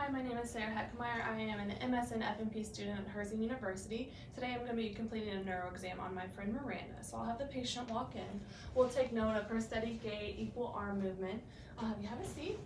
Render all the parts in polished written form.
Hi, my name is Sarah Heckmeyer. I am an MS and FNP student at Herzing University. Today I'm going to be completing a neuro exam on my friend Miranda. So I'll have the patient walk in. We'll take note of her steady gait, equal arm movement. I'll have you have a seat.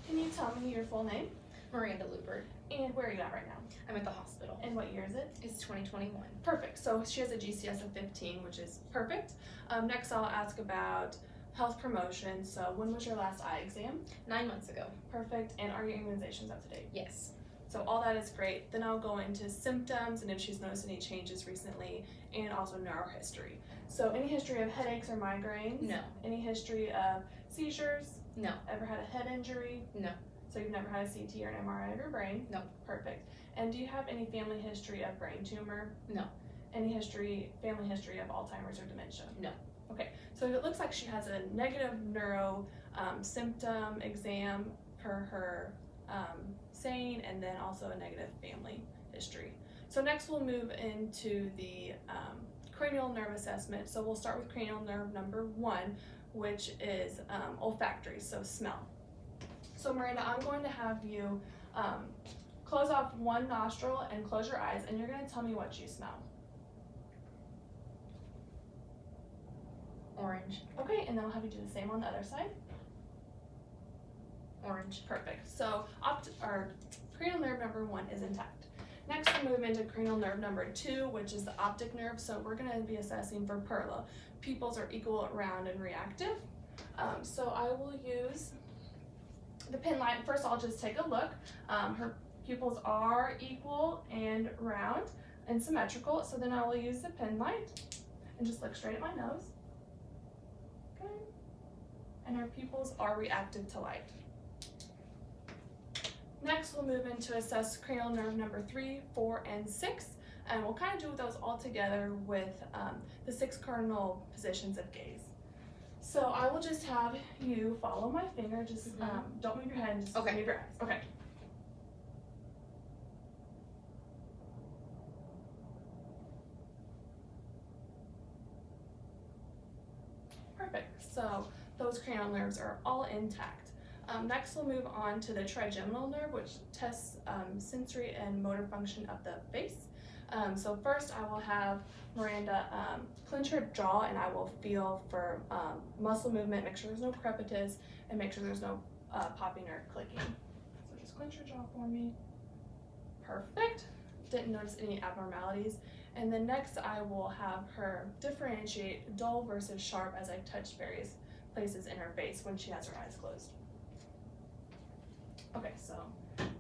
Can you tell me your full name? Miranda Lupert. And where are you at right now? I'm at the hospital. And what year is it? It's 2021. Perfect. So she has a GCS of 15, which is perfect. Next I'll ask about health promotion. So when was your last eye exam? 9 months ago. Perfect. And are your immunizations up to date? Yes. So all that is great. Then I'll go into symptoms and if she's noticed any changes recently, and also neuro history. So any history of headaches or migraines? No. Any history of seizures? No. Ever had a head injury? No. So you've never had a CT or an MRI of your brain? No. Perfect. And do you have any family history of brain tumor? No. Any family history of Alzheimer's or dementia? No. Okay, so it looks like she has a negative neuro symptom exam per her saying, and then also a negative family history. So next we'll move into the cranial nerve assessment. So we'll start with cranial nerve number 1, which is olfactory, so smell. So Miranda, I'm going to have you close off one nostril and close your eyes, and you're going to tell me what you smell. Orange. Okay, and then I'll have you do the same on the other side. Orange. Perfect. So cranial nerve number 1 is intact. Next we'll move into cranial nerve number 2, which is the optic nerve. So we're going to be assessing for PERLA. Pupils are equal, round, and reactive. So I will use the pin light. First I'll just take a look. Her pupils are equal and round and symmetrical. So then I will use the pin light and just look straight at my nose. Okay. And her pupils are reactive to light. Next, we'll move into assess cranial nerve number 3, 4, and 6, and we'll kind of do those all together with the 6 cardinal positions of gaze. So I will just have you follow my finger, just don't move your head, just Okay. move your eyes. Okay. Perfect. So those cranial nerves are all intact. Next we'll move on to the trigeminal nerve, which tests sensory and motor function of the face. So first I will have Miranda clench her jaw, and I will feel for muscle movement, make sure there's no crepitus, and make sure there's no popping or clicking. So just clench your jaw for me. Perfect. Didn't notice any abnormalities. And then next I will have her differentiate dull versus sharp as I touch various places in her face when she has her eyes closed. Okay, so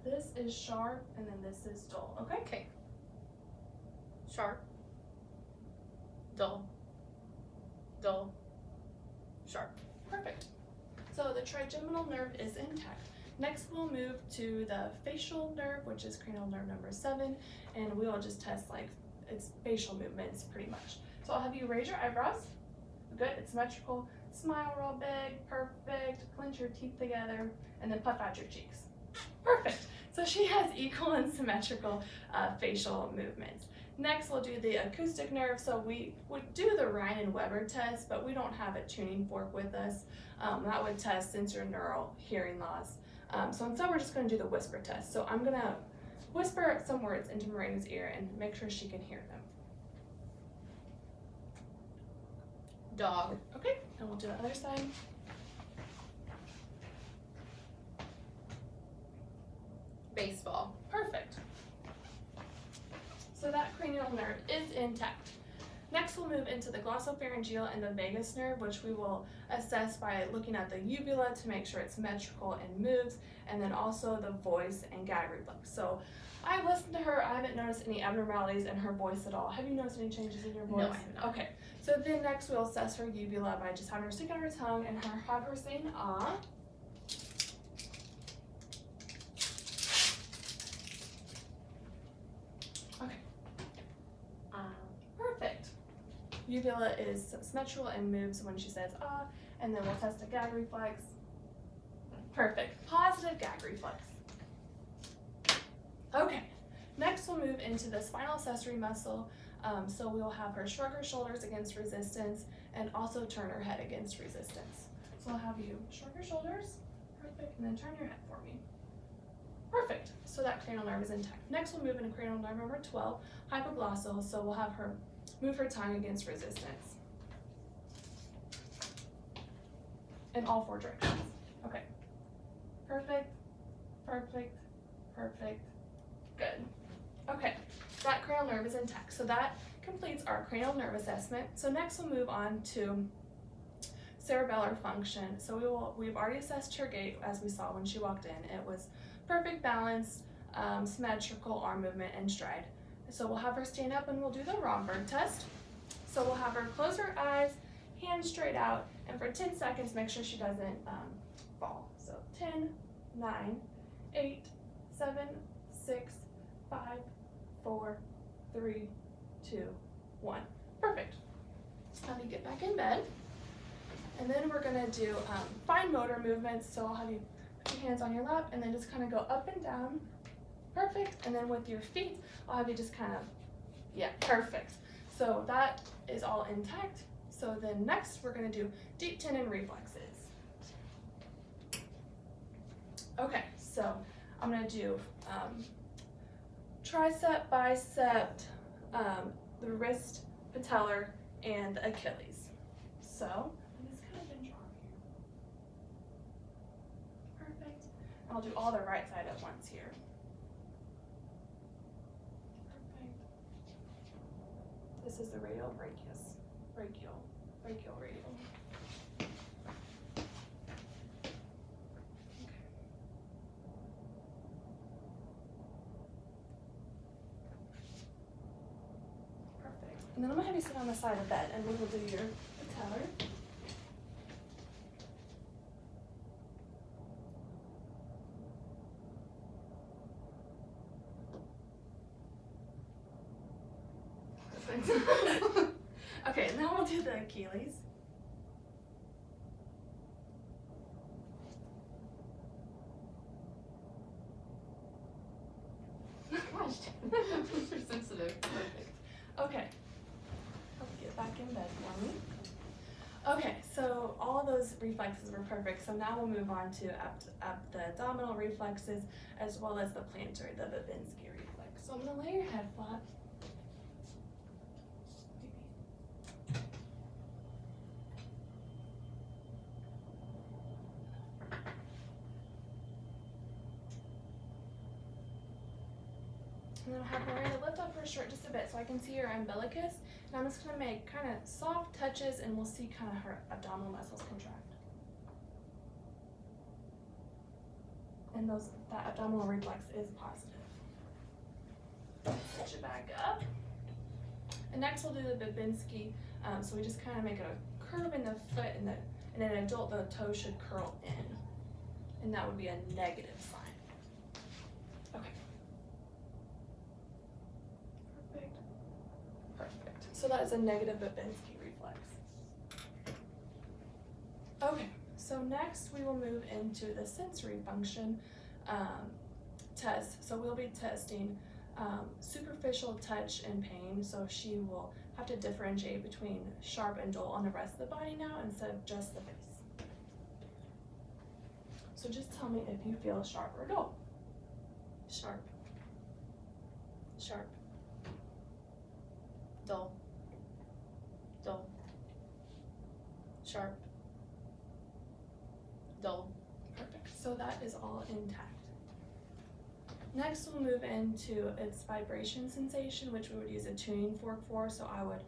this is sharp and then this is dull, okay? Okay. Sharp. Dull. Dull. Sharp. Perfect. So the trigeminal nerve is intact. Next we'll move to the facial nerve, which is cranial nerve number 7, and we will just test like its facial movements pretty much. So I'll have you raise your eyebrows. Good, it's symmetrical. Smile real big, perfect. Clench your teeth together, and then puff out your cheeks. Perfect. So she has equal and symmetrical facial movements. Next, we'll do the acoustic nerve. So we would do the Ryan and Weber test, but we don't have a tuning fork with us. That would test sensorineural hearing loss. So instead, we're just going to do the whisper test. So I'm going to whisper some words into Miranda's ear and make sure she can hear them. Dog. Okay, and we'll do the other side. Baseball. Perfect. So that cranial nerve is intact. Next we'll move into the glossopharyngeal and the vagus nerve, which we will assess by looking at the uvula to make sure it's symmetrical and moves, and then also the voice and gag reflex. So I listened to her, I haven't noticed any abnormalities in her voice at all. Have you noticed any changes in your voice? No, I have not. Okay, so then next we'll assess her uvula by just having her stick out her tongue and have her saying ah. Okay. Perfect. Uvula is symmetrical and moves when she says ah, and then we'll test a gag reflex. Perfect. Positive gag reflex. Okay. Next we'll move into the spinal accessory muscle. So we'll have her shrug her shoulders against resistance and also turn her head against resistance. So I'll have you shrug your shoulders, her Perfect, and then turn your head for me. Perfect, so that cranial nerve is intact. Next we'll move into cranial nerve number 12, hypoglossal, so we'll have her move her tongue against resistance. In all 4 directions. Okay. Perfect, perfect, perfect, good. Okay, that cranial nerve is intact. So that completes our cranial nerve assessment. So next we'll move on to cerebellar function. So we've already assessed her gait as we saw when she walked in. It was perfect balance, symmetrical arm movement, and stride. So we'll have her stand up and we'll do the Romberg test. So we'll have her close her eyes, hands straight out, and for 10 seconds make sure she doesn't fall. So 10, 9, 8, 7, 6, 5, 4, 3, 2, 1. Perfect. Have you get back in bed. And then we're gonna do fine motor movements. So I'll have you put your hands on your lap and then just kind of go up and down. Perfect. And then with your feet, I'll have you just kind of, yeah, perfect. So that is all intact. So then next we're gonna do deep tendon reflexes. Okay, so I'm gonna do tricep, bicep, the wrist, patellar, and the Achilles. So I'm just kind of bend your arm here. Perfect. I'll do all the right side at once here. Perfect. This is the radial brachius. Brachial, radial. And then I'm gonna have you sit on the side of the bed and we will do your patellar. Perfect. Okay, now we'll do the Achilles. Gosh, super sensitive. Perfect. Okay. Get back in bed for me. Okay, so all of those reflexes were perfect. So now we'll move on to the abdominal reflexes as well as the plantar, the Babinski reflex. So I'm gonna lay your head flat. And then I'll have Miranda lift up her shirt just a bit so I can see her umbilicus. And I'm just gonna make kind of soft touches and we'll see kind of her abdominal muscles contract. And that abdominal reflex is positive. Switch it back up. And next we'll do the Babinski. So we just kind of make a curve in the foot and in an adult the toe should curl in. And that would be a negative sign. Okay. Perfect. So that is a negative Babinski reflex. Okay, so next we will move into the sensory function test. So we'll be testing superficial touch and pain. So she will have to differentiate between sharp and dull on the rest of the body now instead of just the face. So just tell me if you feel sharp or dull. Sharp. Sharp. Dull. Dull. Sharp. Dull. Perfect. So that is all intact. Next we'll move into its vibration sensation, which we would use a tuning fork for. So I would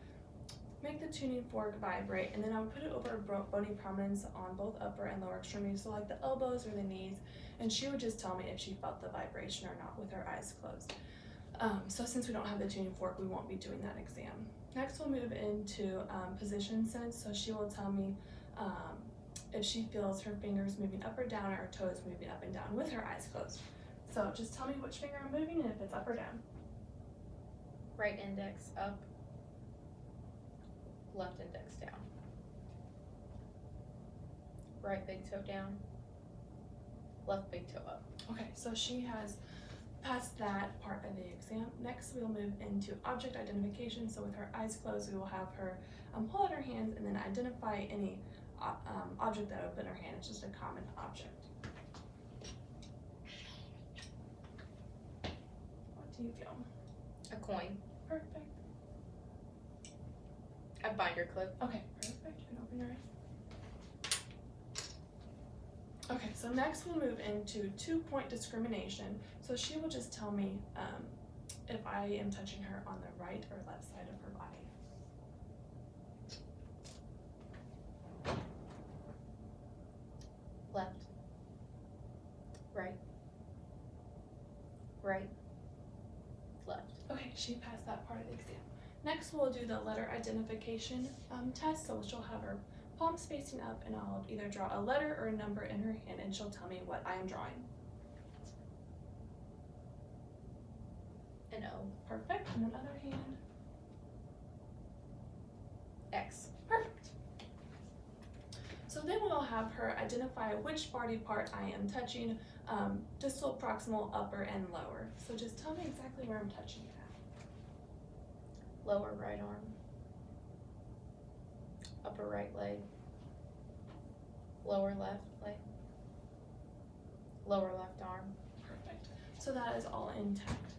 make the tuning fork vibrate and then I would put it over bony prominence on both upper and lower extremities, so like the elbows or the knees, and she would just tell me if she felt the vibration or not with her eyes closed. So since we don't have the tuning fork, we won't be doing that exam. Next we'll move into position sense. So she will tell me if she feels her fingers moving up or down or her toes moving up and down with her eyes closed. So just tell me which finger I'm moving and if it's up or down. Right index up. Left index down. Right big toe down. Left big toe up. Okay, so she has passed that part of the exam. Next we'll move into object identification. So with her eyes closed, we will have her hold out her hands and then identify any object that would open her hand. It's just a common object. do you feel? A coin. Perfect. A binder clip. Okay, perfect. You can open your eyes. Okay, so next we'll move into 2-point discrimination. So she will just tell me if I am touching her on the right or left side of her body. Left. Right. Right. Left. Okay, she passed that part of the exam. Next we'll do the letter identification test. So she'll have her palms facing up and I'll either draw a letter or a number in her hand and she'll tell me what I am drawing. An O. Perfect. And another hand. X. Perfect. So then we'll have her identify which body part I am touching, distal, proximal, upper, and lower. So just tell me exactly where I'm touching it at. Lower right arm. Upper right leg. Lower left leg. Lower left arm. Perfect. So that is all intact.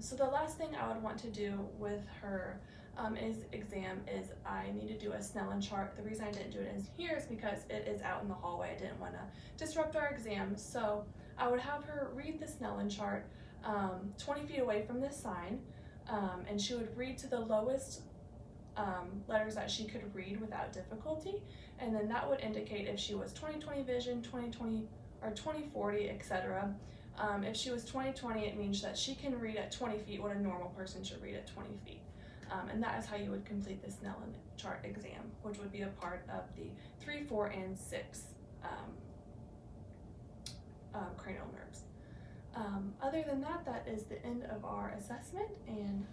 So the last thing I would want to do with her exam is I need to do a Snellen chart. The reason I didn't do it in here is because it is out in the hallway. I didn't want to disrupt our exam. So I would have her read the Snellen chart 20 feet away from this sign, and she would read to the lowest letters that she could read without difficulty, and then that would indicate if she was 20/20 vision, 20/20 or 20/40, etc. If she was 20/20, it means that she can read at 20 feet what a normal person should read at 20 feet. And that is how you would complete the Snellen chart exam, which would be a part of the 3, 4, and 6 cranial nerves. Other than that, that is the end of our assessment, and